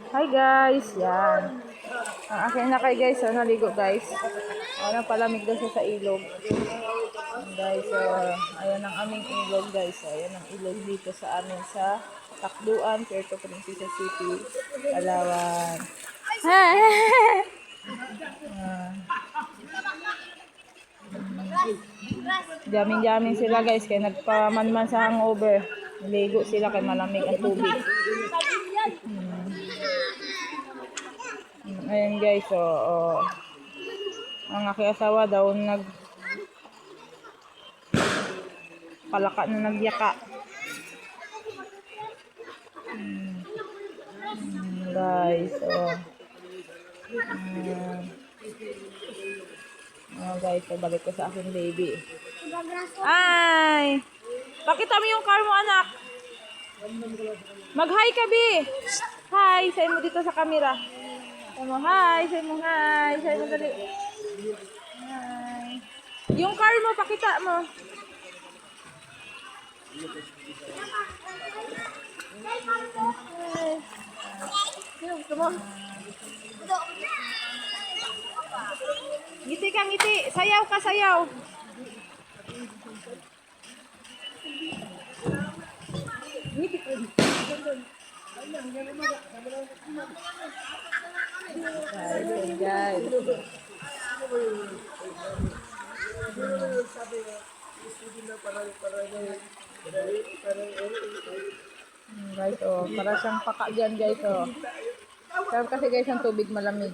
Hi guys, yan. Ang akin na kay guys, naligo guys. Palamig daw siya sa ilog. Guys, ayan ang aming ilog guys. Ayan ang ilog dito sa amin sa Takduan, Puerto Princesa City, Palawan. Jamming-jamming sila guys, kaya nagpamanman sa hangover. Naligo sila kay malamig ang tubig. Ayan guys, ang aking asawa daw palaka na nagyaka. Guys, guys, balik ko sa aking baby. Ay! Pakita mo yung car mo, anak. Mag-hi ka, Bi. Hi, say mo dito sa camera. Say mo hi, say mo hi. Say mo dali. Hi. Yung car mo, pakita mo. Ngiti ka, ngiti. Sayaw ka, sayaw. Ngiti ka. Guys. Guys, para siyang paka dyan guys, Sarap kasi guys ang tubig malamig.